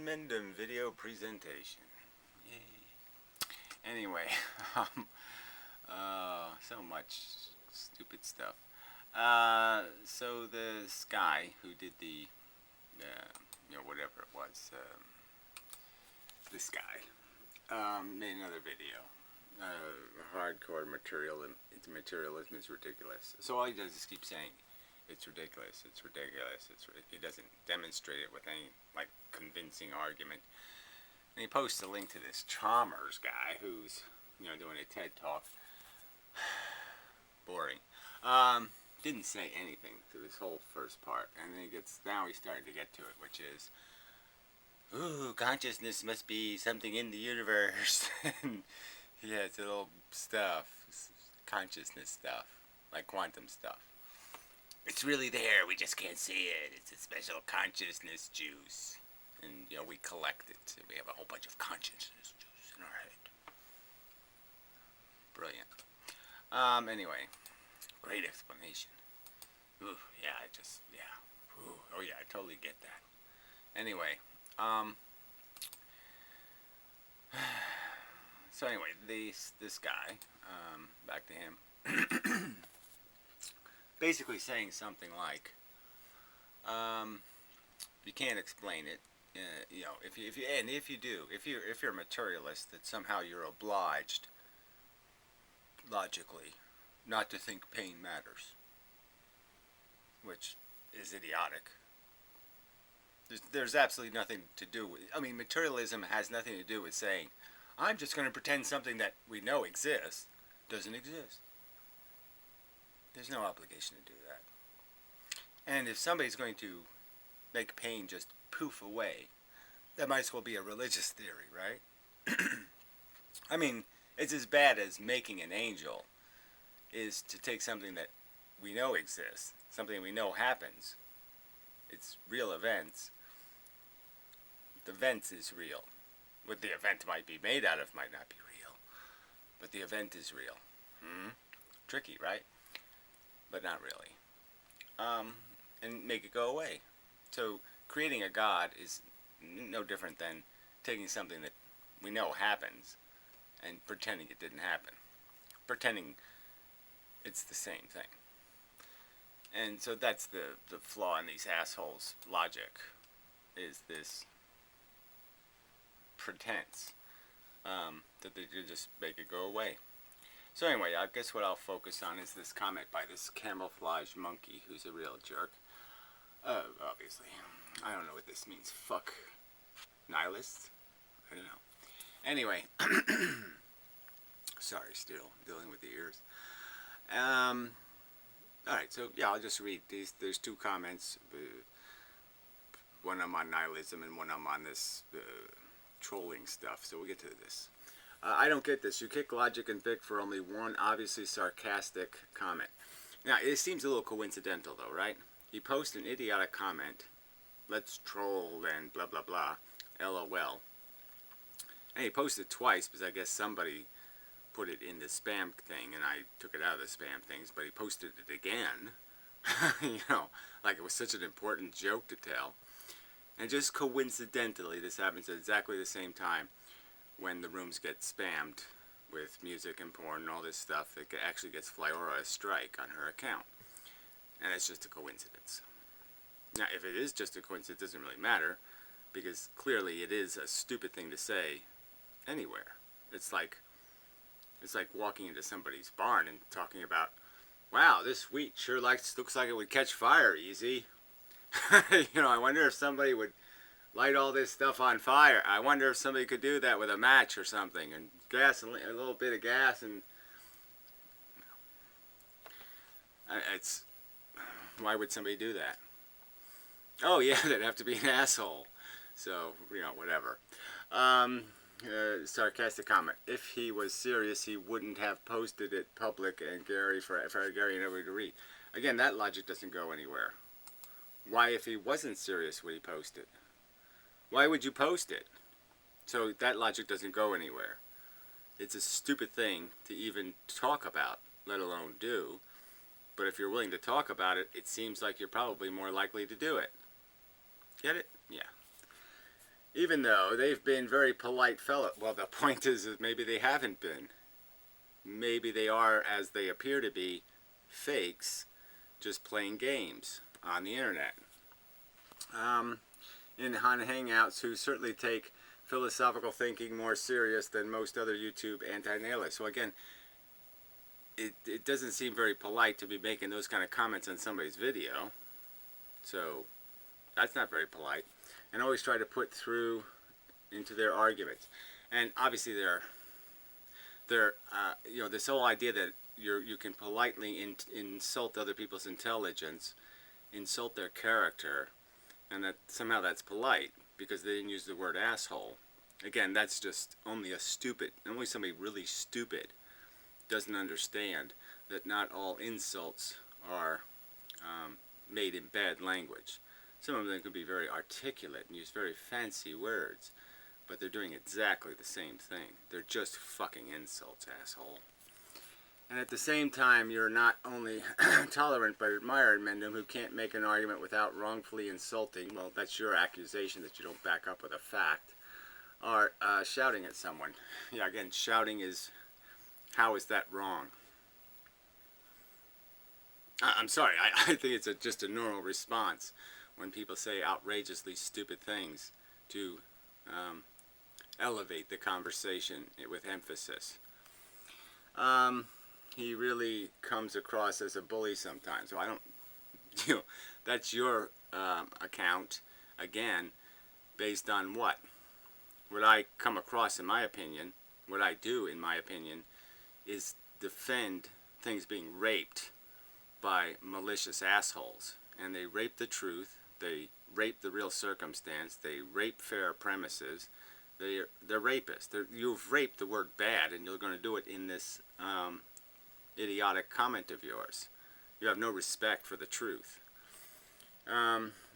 inmendham video presentation. Yay. Anyway, so much stupid stuff. So this guy who did the, whatever it was, this guy made another video. Hardcore materialism is ridiculous. So all he does is keep saying, it's ridiculous, it's ridiculous, he doesn't demonstrate it with any, convincing argument. And he posts a link to this Chalmers guy who's, doing a TED Talk. Boring. Didn't say anything to this whole first part. And then now he's starting to get to it, which is, ooh, consciousness must be something in the universe. And yeah, it's little stuff, consciousness stuff, like quantum stuff. It's really there, we just can't see it. It's a special consciousness juice. And, we collect it. We have a whole bunch of consciousness juice in our head. Brilliant. Anyway, great explanation. Ooh, yeah, Ooh, oh yeah, I totally get that. Anyway, so anyway, this guy, back to him, basically saying something like, you can't explain it. If you're a materialist, that somehow you're obliged, logically, not to think pain matters, which is idiotic. There's absolutely nothing to do with. Materialism has nothing to do with saying, I'm just going to pretend something that we know exists doesn't exist. There's no obligation to do that. And if somebody's going to make pain just poof away, that might as well be a religious theory, right? It's as bad as making an angel is to take something that we know exists, something we know happens. It's real events. The event is real. What the event might be made out of might not be real, but the event is real. Tricky, right? But not really. And make it go away. So creating a god is no different than taking something that we know happens and pretending it didn't happen. Pretending it's the same thing. And so that's the flaw in these assholes' logic, is this pretense that they could just make it go away. So anyway, I guess what I'll focus on is this comment by this camouflage monkey who's a real jerk. Obviously. I don't know what this means. Fuck nihilists? I don't know. Anyway. Sorry, still dealing with the ears. Alright, so yeah, I'll just read these. There's two comments. One I'm on nihilism and one I'm on this trolling stuff. So we'll get to this. I don't get this. You kick Logic and Vic for only one obviously sarcastic comment. Now, it seems a little coincidental though, right? He posts an idiotic comment. Let's troll and blah blah blah. LOL. And he posted it twice because I guess somebody put it in the spam thing and I took it out of the spam things, but he posted it again. Like it was such an important joke to tell. And just coincidentally, this happens at exactly the same time when the rooms get spammed with music and porn and all this stuff. It actually gets Flyora a strike on her account. And it's just a coincidence. Now, if it is just a coincidence, it doesn't really matter, because clearly it is a stupid thing to say anywhere. It's like walking into somebody's barn and talking about, wow, this wheat sure looks like it would catch fire easy. I wonder if somebody would light all this stuff on fire. I wonder if somebody could do that with a match or something, and gasoline, a little bit of gas, and it's, why would somebody do that? Oh yeah, they'd have to be an asshole. So, whatever. Sarcastic comment. If he was serious, he wouldn't have posted it public and for Gary and everybody to read. Again, that logic doesn't go anywhere. Why, if he wasn't serious, would he post it? Why would you post it? So that logic doesn't go anywhere. It's a stupid thing to even talk about, let alone do. But if you're willing to talk about it, it seems like you're probably more likely to do it. Get it? Yeah. even though they've been very polite fellow. Well, the point is that maybe they haven't been. Maybe they are, as they appear to be, fakes, just playing games on the internet. On Hangouts, who certainly take philosophical thinking more serious than most other YouTube anti-nihilists. So again, it doesn't seem very polite to be making those kind of comments on somebody's video. So that's not very polite. And always try to put through into their arguments. And obviously this whole idea that you can politely insult other people's intelligence, insult their character, and that somehow that's polite because they didn't use the word asshole. Again, that's just only somebody really stupid doesn't understand that not all insults are made in bad language. Some of them can be very articulate and use very fancy words, but they're doing exactly the same thing. They're just fucking insults, asshole. And at the same time, you're not only tolerant but admire inmendham, who can't make an argument without wrongfully insulting, well, that's your accusation that you don't back up with a fact, or shouting at someone. Yeah, again, shouting is, how is that wrong? I'm sorry, I think it's just a normal response when people say outrageously stupid things to elevate the conversation with emphasis. He really comes across as a bully sometimes. So I don't, that's your account, again, based on what? What I come across, in my opinion, what I do, in my opinion, is defend things being raped by malicious assholes. And they rape the truth, they rape the real circumstance, they rape fair premises, they're rapists. You've raped the word bad, and you're going to do it in this idiotic comment of yours. You have no respect for the truth.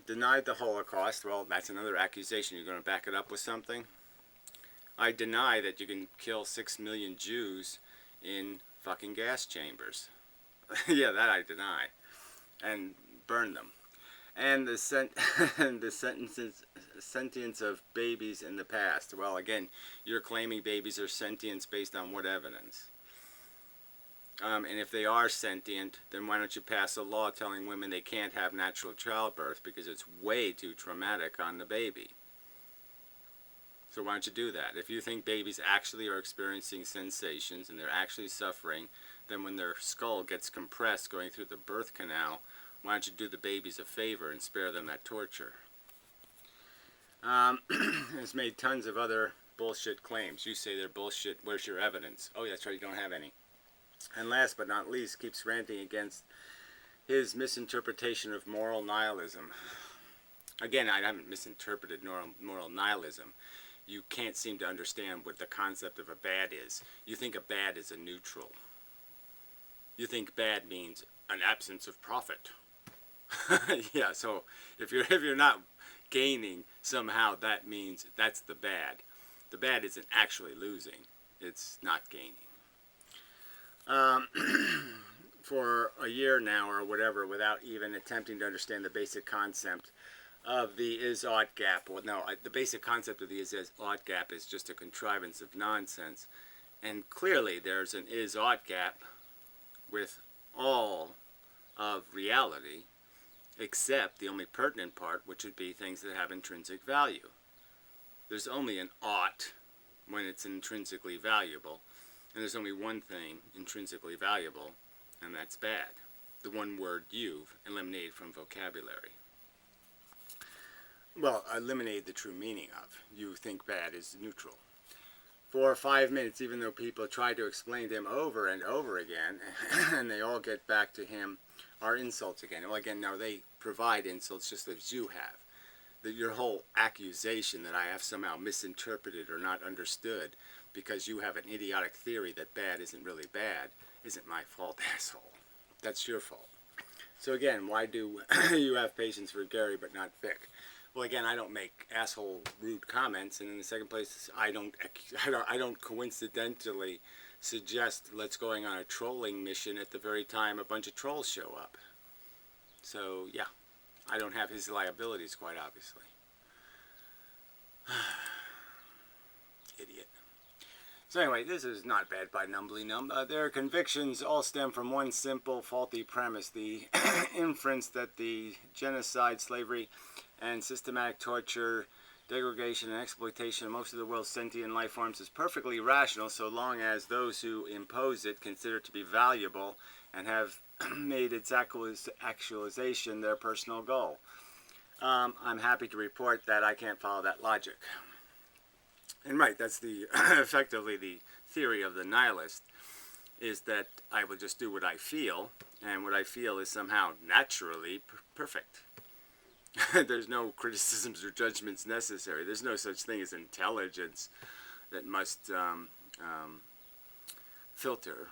Denied the Holocaust. Well, that's another accusation. You're going to back it up with something? I deny that you can kill 6 million Jews in fucking gas chambers. Yeah, that I deny. And burn them. And the sentience of babies in the past. Well, again, you're claiming babies are sentient based on what evidence? And if they are sentient, then why don't you pass a law telling women they can't have natural childbirth because it's way too traumatic on the baby? So why don't you do that? If you think babies actually are experiencing sensations and they're actually suffering, then when their skull gets compressed going through the birth canal, why don't you do the babies a favor and spare them that torture? It's made tons of other bullshit claims. You say they're bullshit. Where's your evidence? Oh, that's right, you don't have any. And last but not least, keeps ranting against his misinterpretation of moral nihilism. Again, I haven't misinterpreted moral nihilism. You can't seem to understand what the concept of a bad is. You think a bad is a neutral. You think bad means an absence of profit. Yeah, so if you're not gaining, somehow that means that's the bad. The bad isn't actually losing. It's not gaining. For a year now or whatever, without even attempting to understand the basic concept of the is-ought gap. Well, no, the basic concept of the is-ought gap is just a contrivance of nonsense. And clearly there's an is-ought gap with all of reality, except the only pertinent part, which would be things that have intrinsic value. There's only an ought when it's intrinsically valuable. And there's only one thing intrinsically valuable, and that's bad. The one word you've eliminated from vocabulary. Well, eliminated the true meaning of. You think bad is neutral. For 5 minutes, even though people try to explain to him over and over again, and they all get back to him, are insults again. Well, again, now they provide insults just as you have. Your whole accusation that I have somehow misinterpreted or not understood because you have an idiotic theory that bad isn't really bad isn't my fault, asshole. That's your fault. So again, why do you have patience for Gary but not Vic? Well, again, I don't make asshole rude comments, and in the second place, I don't coincidentally suggest let's going on a trolling mission at the very time a bunch of trolls show up. So yeah, I don't have his liabilities, quite obviously. So anyway, this is Not Bad by Numbly Numb. Their convictions all stem from one simple faulty premise: the inference that the genocide, slavery, and systematic torture, degradation, and exploitation of most of the world's sentient life forms is perfectly rational, so long as those who impose it consider it to be valuable and have made its actualization their personal goal. I'm happy to report that I can't follow that logic. And right, that's the effectively the theory of the nihilist, is that I will just do what I feel, and what I feel is somehow naturally perfect. There's no criticisms or judgments necessary. There's no such thing as intelligence that must filter,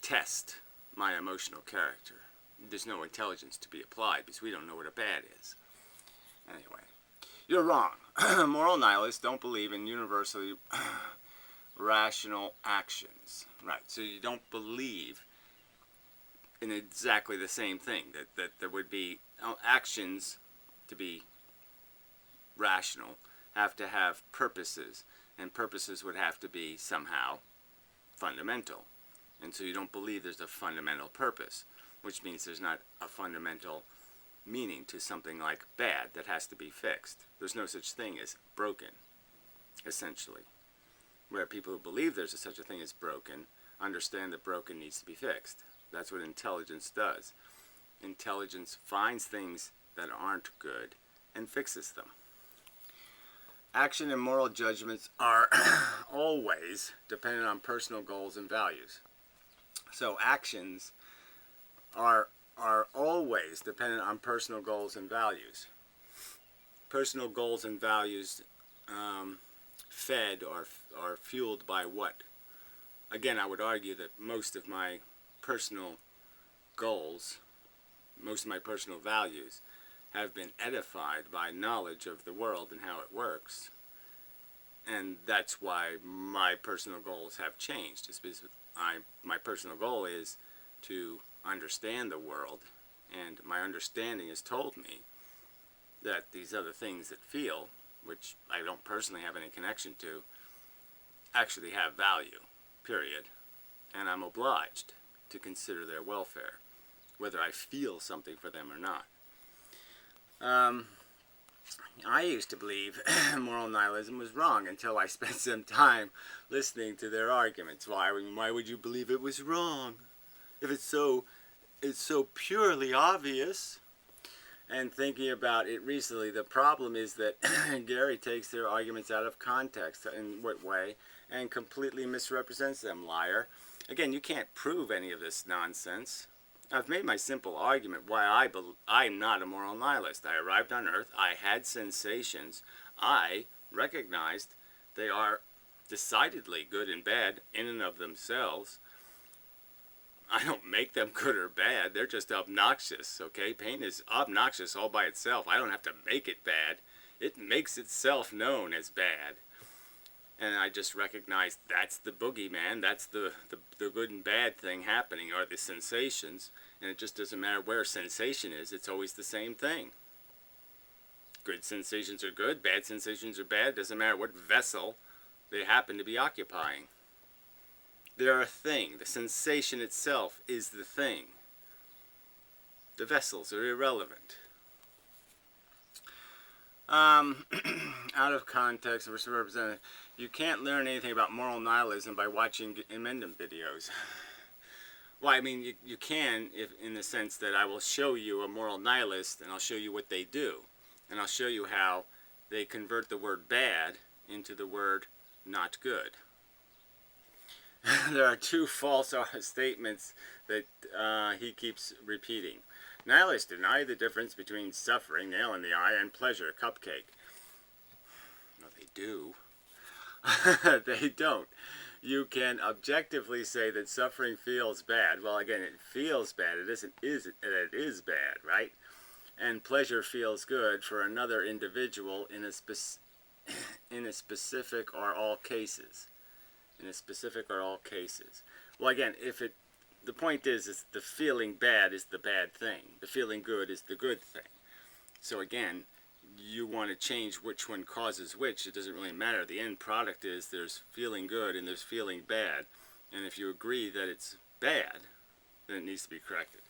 test my emotional character. There's no intelligence to be applied because we don't know what a bad is. Anyway, you're wrong. Moral nihilists don't believe in universally rational actions. Right, so you don't believe in exactly the same thing, that there would be actions to be rational have to have purposes, and purposes would have to be somehow fundamental. And so you don't believe there's a fundamental purpose, which means there's not a fundamental meaning to something like bad that has to be fixed. There's no such thing as broken, essentially. Where people who believe there's such a thing as broken understand that broken needs to be fixed. That's what intelligence does. Intelligence finds things that aren't good and fixes them. Action and moral judgments are always dependent on personal goals and values. So actions are always dependent on personal goals and values. Personal goals and values fed or fueled by what? Again, I would argue that most of my personal goals, most of my personal values have been edified by knowledge of the world and how it works. And that's why my personal goals have changed. It's because my personal goal is to understand the world, and my understanding has told me that these other things that feel, which I don't personally have any connection to, actually have value, period. And I'm obliged to consider their welfare, whether I feel something for them or not. I used to believe moral nihilism was wrong until I spent some time listening to their arguments. Why would you believe it was wrong if it's so purely obvious? And thinking about it recently, the problem is that Gary takes their arguments out of context. In what way? And completely misrepresents them. Liar. Again, you can't prove any of this nonsense. I've made my simple argument why I'm not a moral nihilist. I arrived on Earth. I had sensations. I recognized they are decidedly good and bad in and of themselves. I don't make them good or bad. They're just obnoxious, okay? Pain is obnoxious all by itself. I don't have to make it bad. It makes itself known as bad. And I just recognize that's the boogeyman. That's the good and bad thing happening, are the sensations. And it just doesn't matter where sensation is. It's always the same thing. Good sensations are good. Bad sensations are bad. Doesn't matter what vessel they happen to be occupying. They're a thing. The sensation itself is the thing. The vessels are irrelevant. Out of context, misrepresented. You can't learn anything about moral nihilism by watching inmendham videos. Well, I mean, you can, if in the sense that I will show you a moral nihilist, and I'll show you what they do. And I'll show you how they convert the word bad into the word not good. There are two false statements that he keeps repeating. Nihilists deny the difference between suffering, nail in the eye, and pleasure, cupcake. No, they do. They don't. You can objectively say that suffering feels bad. Well, again, it feels bad. It is bad, right? And pleasure feels good for another individual in a specific or all cases. In a specific or all cases. Well, again, the point is the feeling bad is the bad thing. The feeling good is the good thing. So again, you want to change which one causes which. It doesn't really matter. The end product is there's feeling good and there's feeling bad. And if you agree that it's bad, then it needs to be corrected.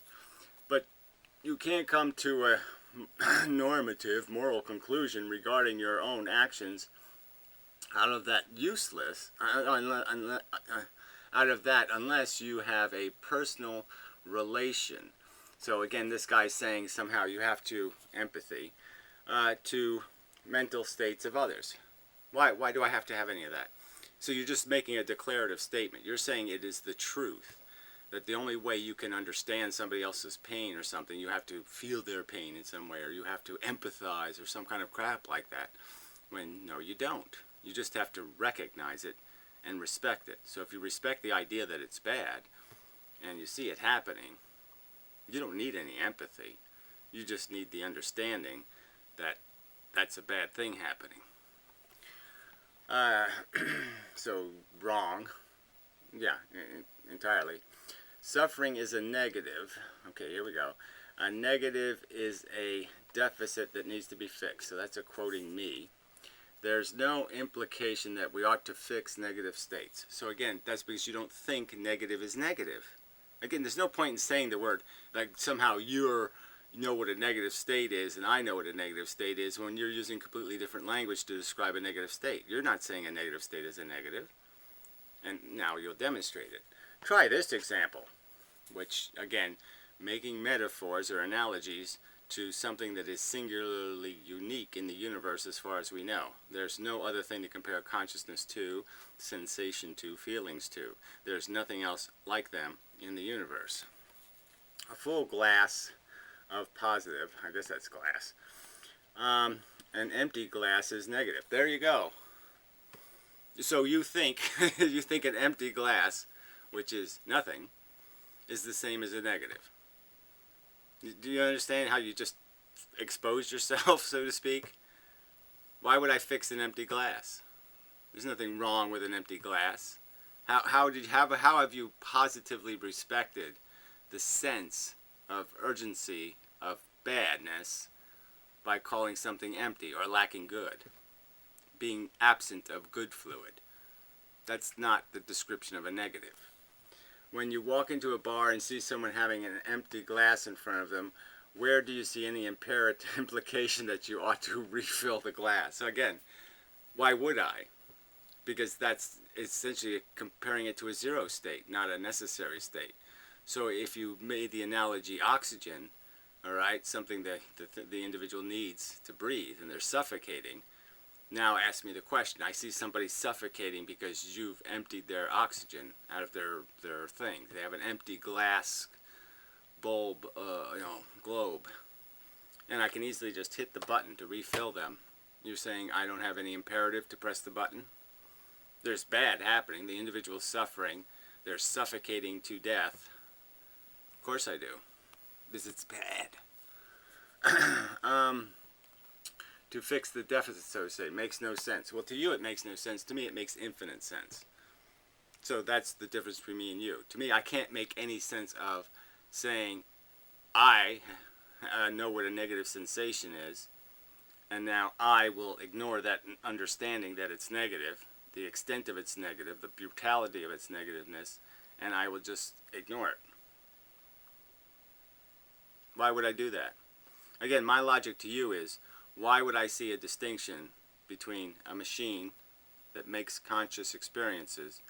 But you can't come to a normative moral conclusion regarding your own actions out of that unless you have a personal relation. So again, this guy's saying somehow you have to empathy to mental states of others. Why do I have to have any of that? So you're just making a declarative statement. You're saying it is the truth, that the only way you can understand somebody else's pain or something, you have to feel their pain in some way, or you have to empathize or some kind of crap like that. When no, you don't. You just have to recognize it and respect it. So if you respect the idea that it's bad and you see it happening, you don't need any empathy. You just need the understanding that that's a bad thing happening. So wrong. Yeah, entirely. Suffering is a negative. Okay, here we go. A negative is a deficit that needs to be fixed. So that's a quoting me. There's no implication that we ought to fix negative states. So again, that's because you don't think negative is negative. Again, there's no point in saying the word like somehow you know what a negative state is and I know what a negative state is when you're using completely different language to describe a negative state. You're not saying a negative state is a negative. And now you'll demonstrate it. Try this example, which again, making metaphors or analogies to something that is singularly unique in the universe as far as we know. There's no other thing to compare consciousness to, sensation to, feelings to. There's nothing else like them in the universe. A full glass of positive, I guess that's glass. An empty glass is negative. There you go. So you think you think an empty glass, which is nothing, is the same as a negative. Do you understand how you just exposed yourself, so to speak? Why would I fix an empty glass? There's nothing wrong with an empty glass. How have you positively respected the sense of urgency of badness by calling something empty or lacking good, being absent of good fluid? That's not the description of a negative. When you walk into a bar and see someone having an empty glass in front of them, where do you see any imperative implication that you ought to refill the glass? So again, why would I? Because that's essentially comparing it to a zero state, not a necessary state. So if you made the analogy oxygen, all right, something that the individual needs to breathe and they're suffocating, now ask me the question. I see somebody suffocating because you've emptied their oxygen out of their thing. They have an empty glass bulb, globe. And I can easily just hit the button to refill them. You're saying I don't have any imperative to press the button? There's bad happening. The individual's suffering. They're suffocating to death. Of course I do. Because it's bad. To fix the deficit, so to say, makes no sense. Well, to you it makes no sense. To me it makes infinite sense. So that's the difference between me and you. To me, I can't make any sense of saying I know what a negative sensation is, and now I will ignore that understanding that it's negative, the extent of its negative, the brutality of its negativeness, and I will just ignore it. Why would I do that? Again, my logic to you is, why would I see a distinction between a machine that makes conscious experiences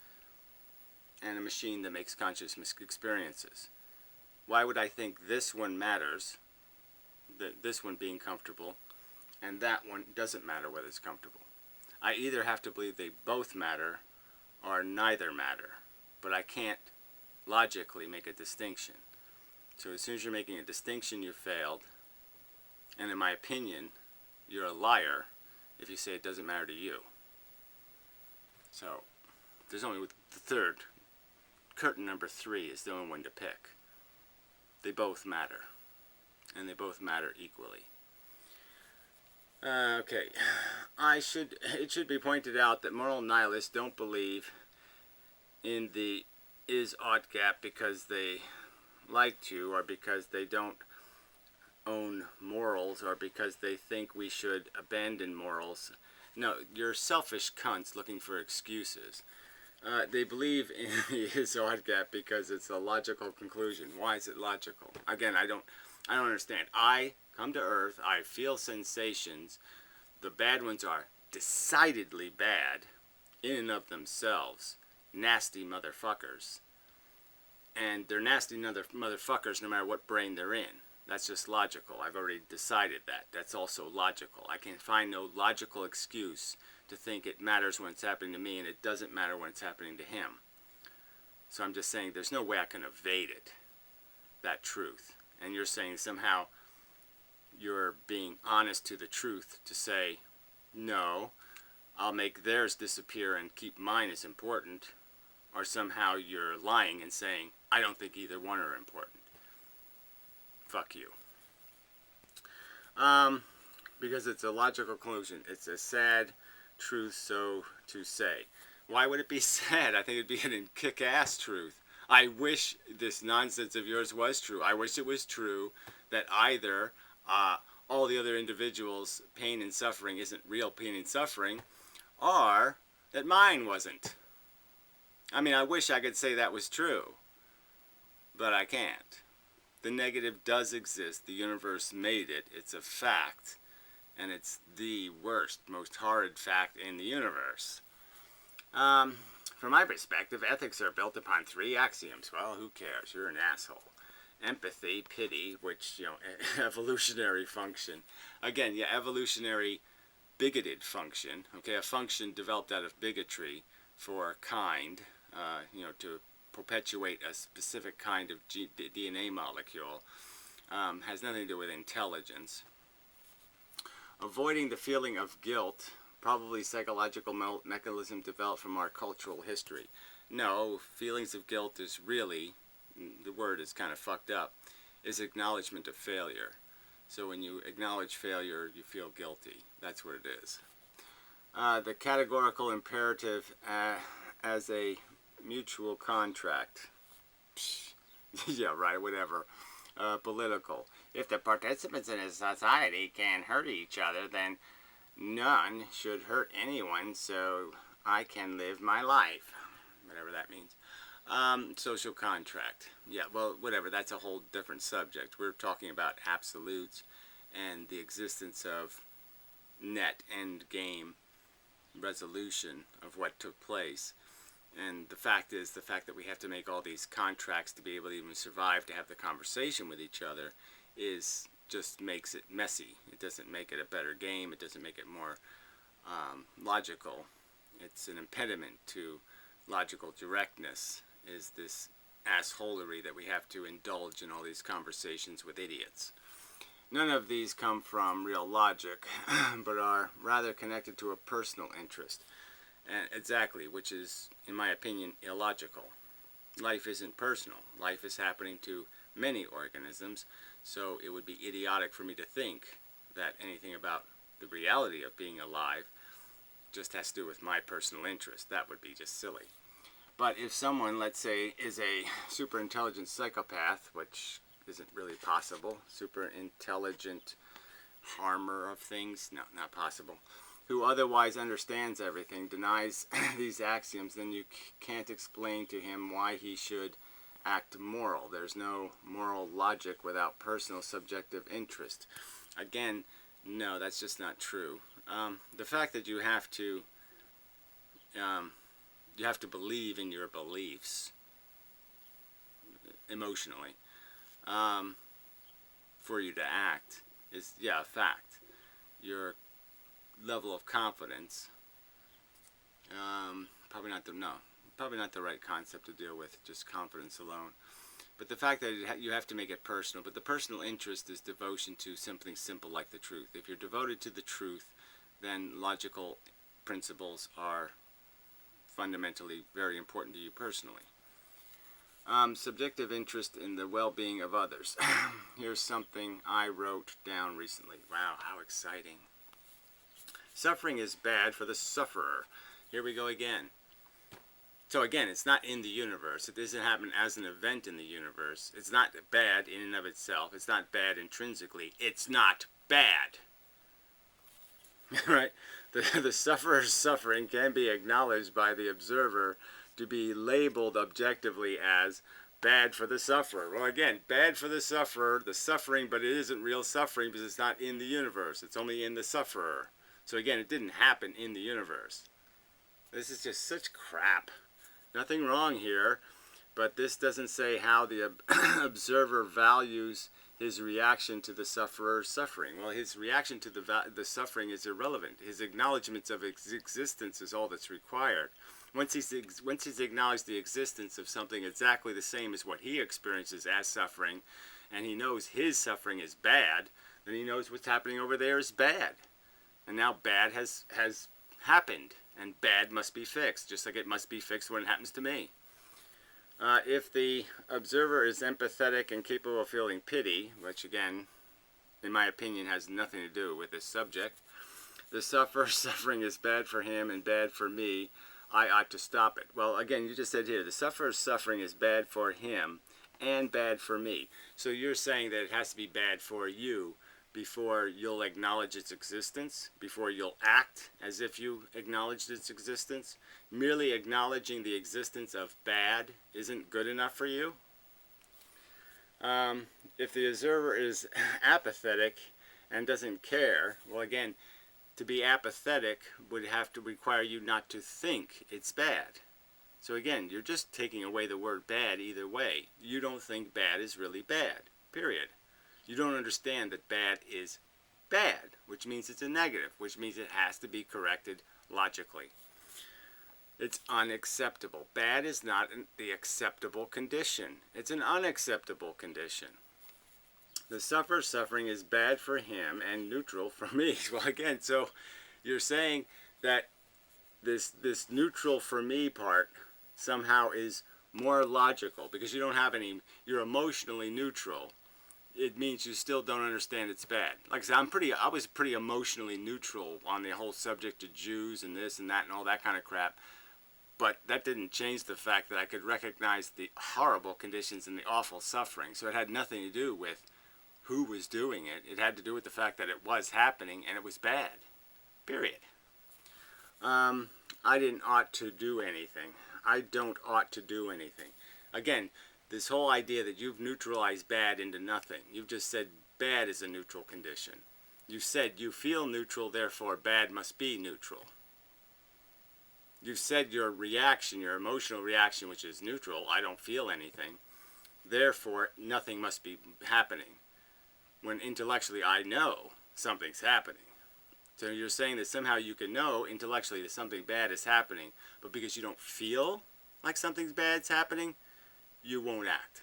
and a machine that makes conscious experiences? Why would I think this one matters, this one being comfortable, and that one doesn't matter whether it's comfortable? I either have to believe they both matter or neither matter, but I can't logically make a distinction. So as soon as you're making a distinction, you failed, and in my opinion, you're a liar if you say it doesn't matter to you. So there's only the third. Curtain number 3 is the only one to pick. They both matter. And they both matter equally. Okay. It should be pointed out that moral nihilists don't believe in the is-ought gap because they like to or because they don't own morals or because they think we should abandon morals. No, you're selfish cunts looking for excuses. They believe in the Izzard gap because it's a logical conclusion. Why is it logical? Again, I don't understand. I come to Earth, I feel sensations. The bad ones are decidedly bad in and of themselves. Nasty motherfuckers. And they're nasty motherfuckers no matter what brain they're in. That's just logical. I've already decided that. That's also logical. I can find no logical excuse to think it matters when it's happening to me and it doesn't matter when it's happening to him. So I'm just saying there's no way I can evade it, that truth. And you're saying somehow you're being honest to the truth to say, no, I'll make theirs disappear and keep mine as important. Or somehow you're lying and saying, I don't think either one are important. Fuck you. Because it's a logical conclusion. It's a sad truth, so to say. Why would it be sad? I think it'd be an kick-ass truth. I wish this nonsense of yours was true. I wish it was true that either all the other individuals' pain and suffering isn't real pain and suffering, or that mine wasn't. I mean, I wish I could say that was true, but I can't. The negative does exist. The universe made it. It's a fact, and it's the worst, most horrid fact in the universe. From my perspective, ethics are built upon 3 axioms. Well, who cares? You're an asshole. Empathy, pity, which, evolutionary function. Again, yeah, evolutionary bigoted function. Okay, a function developed out of bigotry for kind, to perpetuate a specific kind of DNA molecule, has nothing to do with intelligence. Avoiding the feeling of guilt, probably psychological mechanism developed from our cultural history. No, feelings of guilt is really, the word is kind of fucked up, is acknowledgement of failure. So when you acknowledge failure, you feel guilty. That's what it is. The categorical imperative as a mutual contract. Yeah, right, whatever. Political. If the participants in a society can hurt each other, then none should hurt anyone, so I can live my life. Whatever that means. Social contract. Yeah, well, whatever. That's a whole different subject. We're talking about absolutes and the existence of net end game resolution of what took place. And the fact that we have to make all these contracts to be able to even survive, to have the conversation with each other, just makes it messy. It doesn't make it a better game. It doesn't make it more logical. It's an impediment to logical directness, is this assholery that we have to indulge in all these conversations with idiots. None of these come from real logic, but are rather connected to a personal interest. Exactly, which is, in my opinion, illogical. Life isn't personal. Life is happening to many organisms, so it would be idiotic for me to think that anything about the reality of being alive just has to do with my personal interest. That would be just silly. But if someone, let's say, is a super intelligent psychopath, which isn't really possible, super intelligent harmer of things, no, not possible, who otherwise understands everything, denies these axioms, then you can't explain to him why he should act moral. There's no moral logic without personal subjective interest. Again, no, that's just not true. The fact that you have to believe in your beliefs emotionally for you to act is, yeah, a fact. Your level of confidence, probably not the right concept to deal with, just confidence alone. But the fact that you have to make it personal, but the personal interest is devotion to something simple like the truth. If you're devoted to the truth, then logical principles are fundamentally very important to you personally. Subjective interest in the well-being of others. Here's something I wrote down recently. Wow, how exciting. Suffering is bad for the sufferer. Here we go again. So again, it's not in the universe. It doesn't happen as an event in the universe. It's not bad in and of itself. It's not bad intrinsically. It's not bad. Right? The sufferer's suffering can be acknowledged by the observer to be labeled objectively as bad for the sufferer. Well, again, bad for the sufferer, the suffering, but it isn't real suffering because it's not in the universe. It's only in the sufferer. So again, it didn't happen in the universe. This is just such crap. Nothing wrong here, but this doesn't say how the observer values his reaction to the sufferer's suffering. Well, his reaction to the suffering is irrelevant. His acknowledgement of its existence is all that's required. Once he's acknowledged the existence of something exactly the same as what he experiences as suffering, and he knows his suffering is bad, then he knows what's happening over there is bad. And now bad has happened, and bad must be fixed, just like it must be fixed when it happens to me. If the observer is empathetic and capable of feeling pity, which again, in my opinion, has nothing to do with this subject, the sufferer's suffering is bad for him and bad for me. I ought to stop it. Well, again, you just said here, the sufferer's suffering is bad for him and bad for me. So you're saying that it has to be bad for you before you'll acknowledge its existence, before you'll act as if you acknowledged its existence. Merely acknowledging the existence of bad isn't good enough for you. If the observer is apathetic and doesn't care, well, again, to be apathetic would have to require you not to think it's bad. So again, you're just taking away the word bad either way. You don't think bad is really bad, period. You don't understand that bad is bad, which means it's a negative, which means it has to be corrected logically. It's unacceptable. Bad is not the acceptable condition. It's an unacceptable condition. The sufferer's suffering is bad for him and neutral for me. Well, again, so you're saying that this neutral for me part somehow is more logical because you don't have any, you're emotionally neutral. It means you still don't understand it's bad. Like I said, I was pretty emotionally neutral on the whole subject of Jews and this and that and all that kind of crap. But that didn't change the fact that I could recognize the horrible conditions and the awful suffering. So it had nothing to do with who was doing it. It had to do with the fact that it was happening and it was bad. Period. I didn't ought to do anything. I don't ought to do anything. Again, this whole idea that you've neutralized bad into nothing. You've just said bad is a neutral condition. You said you feel neutral, therefore bad must be neutral. You've said your reaction, your emotional reaction, which is neutral, I don't feel anything, therefore nothing must be happening. When intellectually I know something's happening. So you're saying that somehow you can know intellectually that something bad is happening, but because you don't feel like something bad's happening, you won't act.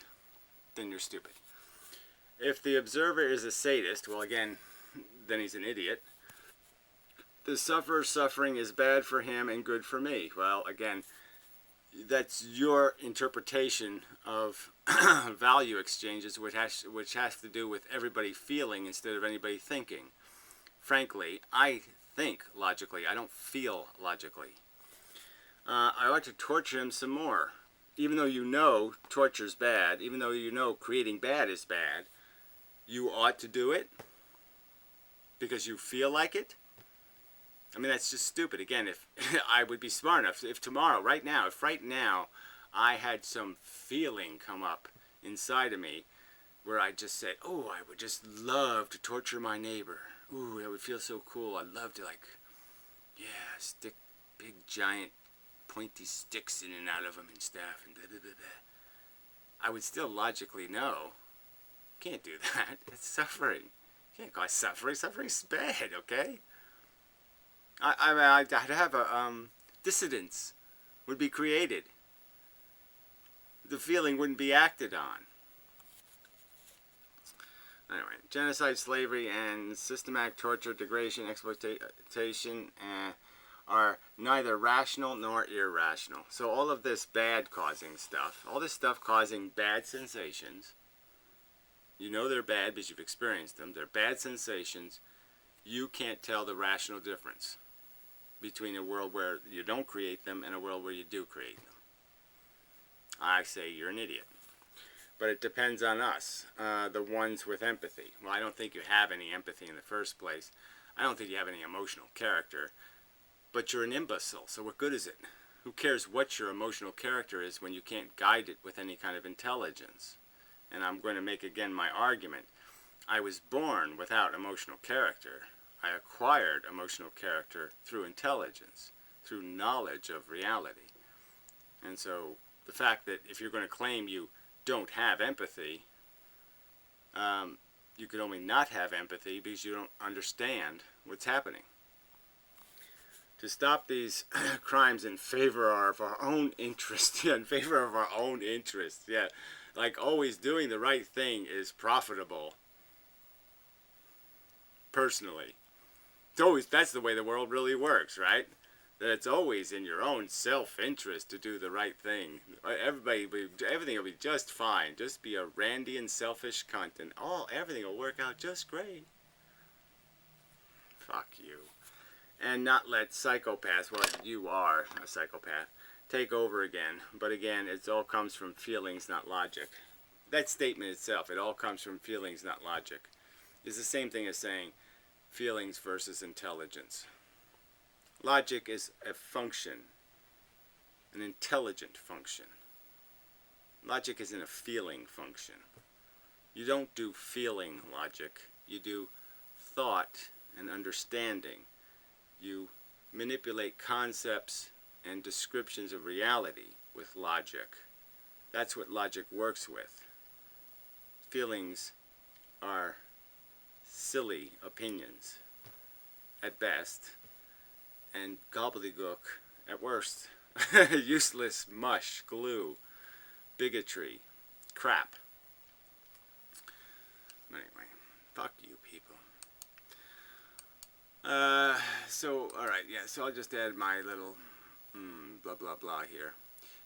Then you're stupid. If the observer is a sadist, well again, then he's an idiot. The sufferer's suffering is bad for him and good for me. Well, again, that's your interpretation of value exchanges, which has to do with everybody feeling instead of anybody thinking. Frankly, I think logically. I don't feel logically. I ought to torture him some more. Even though you know torture's bad, even though you know creating bad is bad, you ought to do it because you feel like it. I mean, that's just stupid. Again, if I would be smart enough, if tomorrow, right now, I had some feeling come up inside of me where I just said, oh, I would just love to torture my neighbor. Ooh, that would feel so cool. I'd love to, like, yeah, stick big, giant, pointy sticks in and out of them and stuff, and blah, blah, blah, blah. I would still logically know, can't do that. It's suffering. You can't cause suffering. Suffering's bad, okay? I'd have a dissidence would be created. The feeling wouldn't be acted on. Anyway, genocide, slavery, and systematic torture, degradation, exploitation are neither rational nor irrational. So all of this bad causing stuff, all this stuff causing bad sensations, you know they're bad because you've experienced them. They're bad sensations. You can't tell the rational difference between a world where you don't create them and a world where you do create them. I say you're an idiot. But it depends on us, the ones with empathy. Well, I don't think you have any empathy in the first place. I don't think you have any emotional character. But you're an imbecile, so what good is it? Who cares what your emotional character is when you can't guide it with any kind of intelligence? And I'm going to make again my argument. I was born without emotional character. I acquired emotional character through intelligence, through knowledge of reality. And so the fact that if you're going to claim you don't have empathy, you could only not have empathy because you don't understand what's happening. To stop these crimes in favor of our own interest, yeah, in favor of our own interest, yeah, like always doing the right thing is profitable. Personally, it's always, that's the way the world really works, right? That it's always in your own self-interest to do the right thing. Everything will be just fine. Just be a randy and selfish cunt, and everything will work out just great. Fuck you. And not let psychopaths, well, you are a psychopath, take over again. But again, it all comes from feelings, not logic. That statement itself, it all comes from feelings, not logic, is the same thing as saying feelings versus intelligence. Logic is a function, an intelligent function. Logic isn't a feeling function. You don't do feeling logic. You do thought and understanding. You manipulate concepts and descriptions of reality with logic. That's what logic works with. Feelings are silly opinions at best, and gobbledygook at worst. Useless mush, glue, bigotry, crap. Anyway, fuck you people. Alright, yeah, so I'll just add my little blah blah blah here.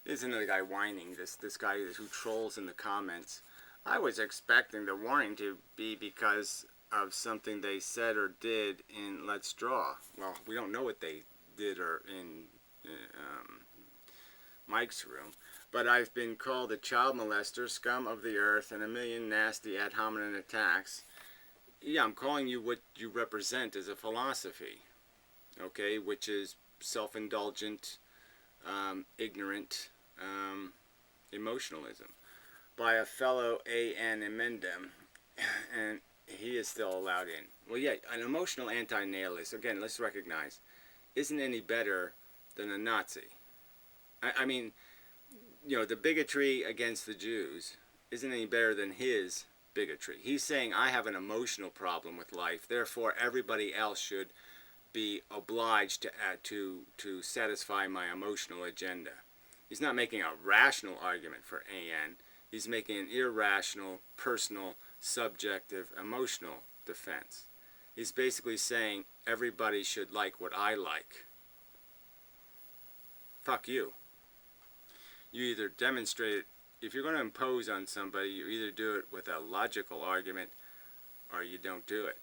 There's another guy whining, this guy who trolls in the comments. I was expecting the warning to be because of something they said or did in Let's Draw. Well, we don't know what they did or in Mike's room. But I've been called a child molester, scum of the earth, and a million nasty ad hominem attacks. Yeah, I'm calling you what you represent as a philosophy, okay, which is self-indulgent, ignorant, emotionalism, by a fellow A.N. inmendham, and he is still allowed in. Well, yeah, an emotional anti-nihilist, again, let's recognize, isn't any better than a Nazi. I mean, you know, the bigotry against the Jews isn't any better than his bigotry. He's saying, I have an emotional problem with life, therefore everybody else should be obliged to satisfy my emotional agenda. He's not making a rational argument for AN. He's making an irrational, personal, subjective, emotional defense. He's basically saying everybody should like what I like. Fuck you. You either demonstrate it. If you're going to impose on somebody, you either do it with a logical argument or you don't do it.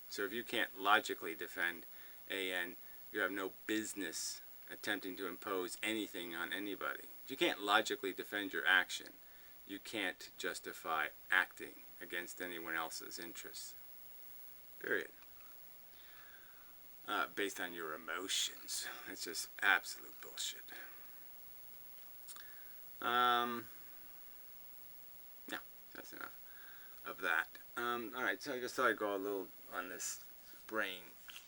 So if you can't logically defend AN, you have no business attempting to impose anything on anybody. If you can't logically defend your action, you can't justify acting against anyone else's interests. Period. Based on your emotions. It's just absolute bullshit. Yeah, that's enough of that. Alright, so I just thought I'd go a little on this brain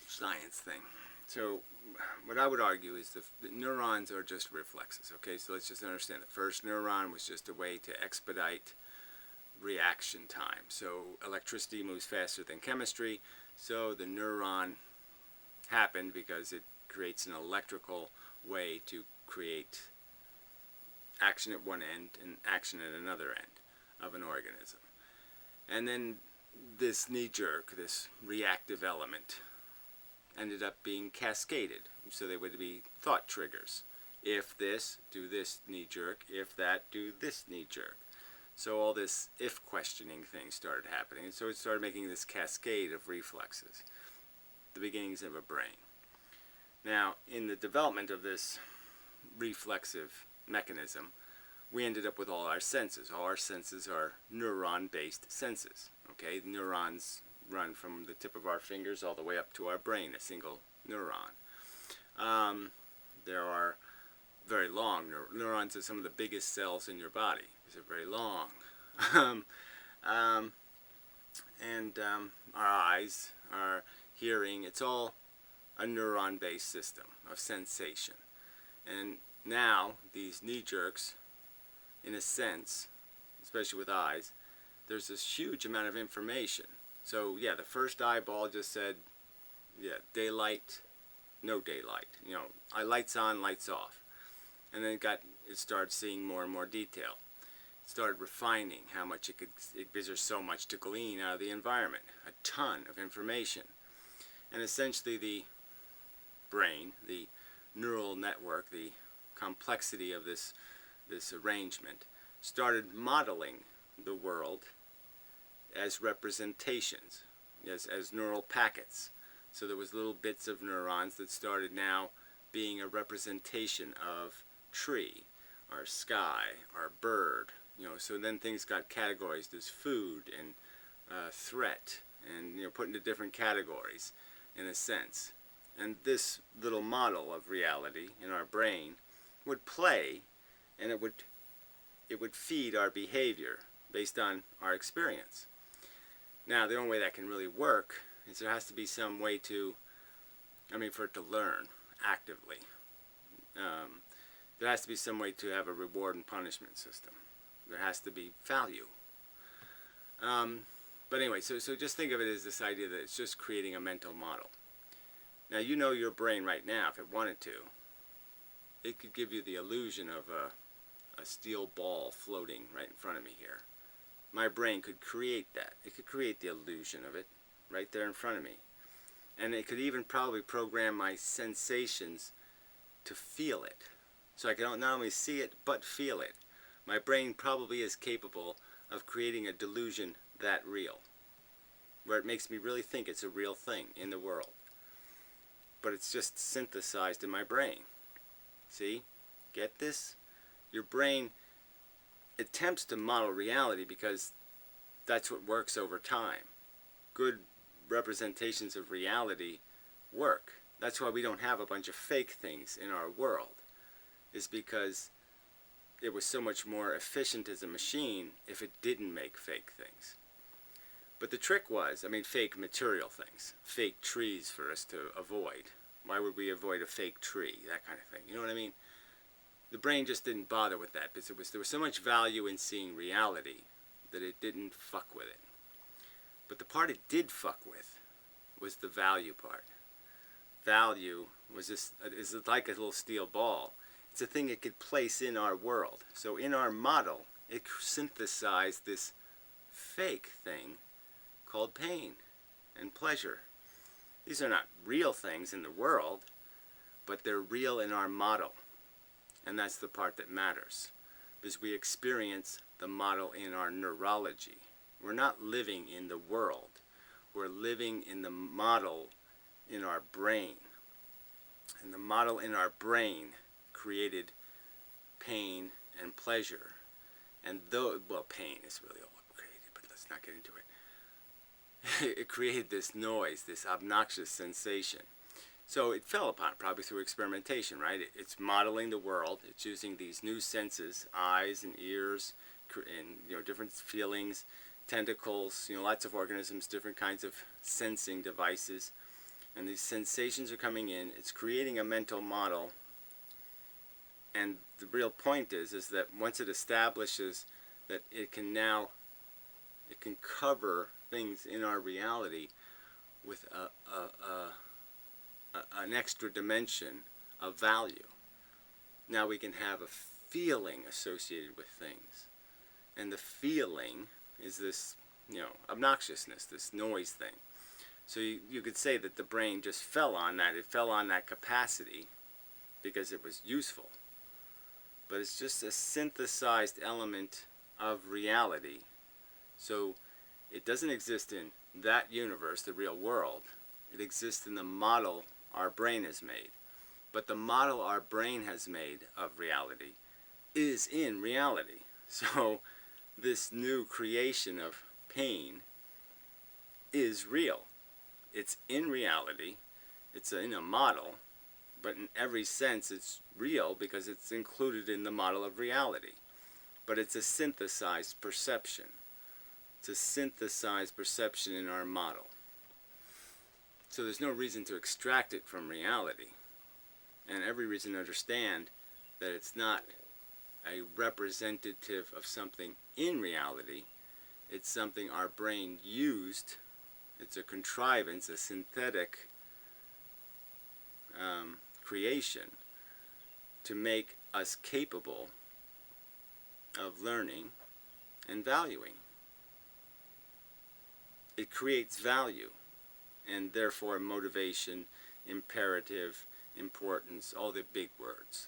science thing. So, what I would argue is the neurons are just reflexes, okay? So let's just understand the first neuron was just a way to expedite reaction time. So electricity moves faster than chemistry, so the neuron happened because it creates an electrical way to create action at one end and action at another end of an organism. And then this knee-jerk, this reactive element, ended up being cascaded. So they would be thought triggers. If this, do this knee-jerk. If that, do this knee-jerk. So all this if questioning thing started happening. And so it started making this cascade of reflexes. The beginnings of a brain. Now, in the development of this reflexive mechanism, we ended up with all our senses. All our senses are neuron-based senses. Okay, the neurons run from the tip of our fingers all the way up to our brain, a single neuron. There are very long neurons are some of the biggest cells in your body. They're very long. Our eyes, our hearing, it's all a neuron-based system of sensation. And now these knee jerks, in a sense, especially with eyes, there's this huge amount of information. So yeah, the first eyeball just said, yeah, daylight, no daylight. You know, lights on, lights off. And then it started seeing more and more detail. It started refining how much because there's so much to glean out of the environment. A ton of information. And essentially the brain, the neural network, the complexity of this arrangement, started modeling the world as representations, as neural packets. So there was little bits of neurons that started now being a representation of tree, or sky, or bird. So then things got categorized as food and threat, and put into different categories, in a sense. And this little model of reality in our brain would play, and it would feed our behavior based on our experience. Now, the only way that can really work is there has to be some way for it to learn actively. There has to be some way to have a reward and punishment system. There has to be value. But anyway, so just think of it as this idea that it's just creating a mental model. Now, your brain right now, if it wanted to, it could give you the illusion of a steel ball floating right in front of me here. My brain could create that. It could create the illusion of it right there in front of me. And it could even probably program my sensations to feel it. So I can not only see it, but feel it. My brain probably is capable of creating a delusion that real, where it makes me really think it's a real thing in the world. But it's just synthesized in my brain. See? Get this? Your brain attempts to model reality because that's what works over time. Good representations of reality work. That's why we don't have a bunch of fake things in our world. Is because it was so much more efficient as a machine if it didn't make fake things. But the trick was, fake material things, fake trees for us to avoid. Why would we avoid a fake tree? That kind of thing. You know what I mean? The brain just didn't bother with that because there was so much value in seeing reality that it didn't fuck with it. But the part it did fuck with was the value part. Value is like a little steel ball. It's a thing it could place in our world. So in our model, it synthesized this fake thing called pain and pleasure. These are not real things in the world, but they're real in our model. And that's the part that matters, because we experience the model in our neurology. We're not living in the world. We're living in the model in our brain. And the model in our brain created pain and pleasure. And pain is really all it created, but let's not get into it. It created this noise, this obnoxious sensation. So it fell upon it probably through experimentation, right? It's modeling the world. It's using these new senses, eyes and ears, and different feelings, tentacles, lots of organisms, different kinds of sensing devices. And these sensations are coming in. It's creating a mental model. And the real point is that once it establishes that it can cover things in our reality with an extra dimension of value. Now we can have a feeling associated with things. And the feeling is this, obnoxiousness, this noise thing. So you could say that the brain just fell on that. It fell on that capacity because it was useful. But it's just a synthesized element of reality. So it doesn't exist in that universe, the real world. It exists in the model our brain has made. But the model our brain has made of reality is in reality. So this new creation of pain is real. It's in reality. It's in a model, but in every sense it's real because it's included in the model of reality. But it's a synthesized perception. It's a synthesized perception in our model. So there's no reason to extract it from reality, and every reason to understand that it's not a representative of something in reality. It's something our brain used. It's a contrivance, a synthetic creation to make us capable of learning and valuing. It creates value, and therefore motivation, imperative, importance, all the big words.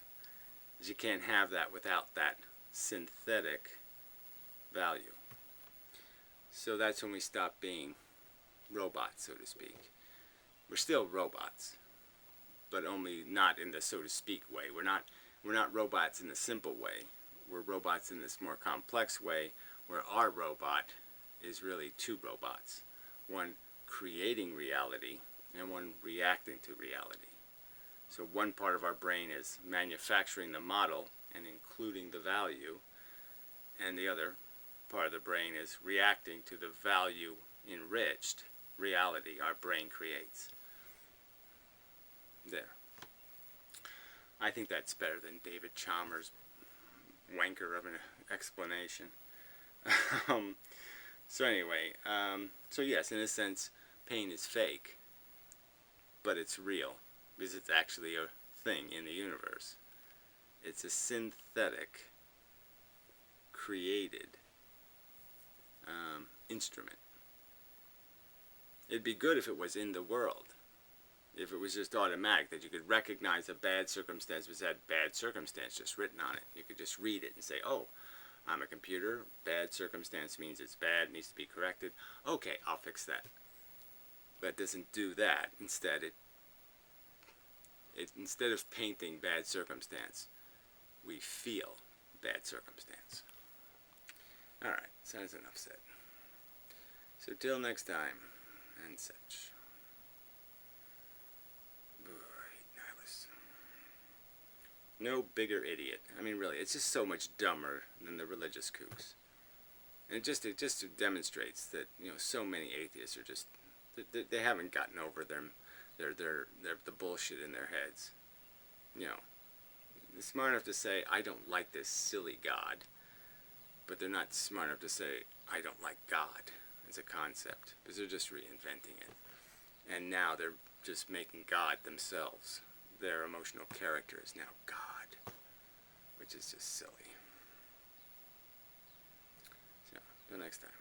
You can't have that without that synthetic value. So that's when we stop being robots, so to speak. We're still robots, but only not in the so to speak way. We're not robots in the simple way. We're robots in this more complex way, where our robot is really two robots. One creating reality and one reacting to reality. So one part of our brain is manufacturing the model and including the value, and the other part of the brain is reacting to the value enriched reality our brain creates. There. I think that's better than David Chalmers' wanker of an explanation. So anyway, so yes, in a sense, pain is fake, but it's real, because it's actually a thing in the universe. It's a synthetic, created instrument. It'd be good if it was in the world. If it was just automatic, that you could recognize a bad circumstance was that bad circumstance just written on it. You could just read it and say, oh, I'm a computer, bad circumstance means it's bad, needs to be corrected. Okay, I'll fix that. But it doesn't do that. Instead, instead of painting bad circumstance, we feel bad circumstance. Alright, so that's enough said. So till next time, and such. No bigger idiot. I mean, really, it's just so much dumber than the religious kooks. And it just demonstrates that, you know, so many atheists are just, they haven't gotten over the bullshit in their heads. You know, they're smart enough to say, I don't like this silly God, but they're not smart enough to say, I don't like God as a concept, because they're just reinventing it. And now they're just making God themselves. Their emotional character is now God, which is just silly. So, till next time.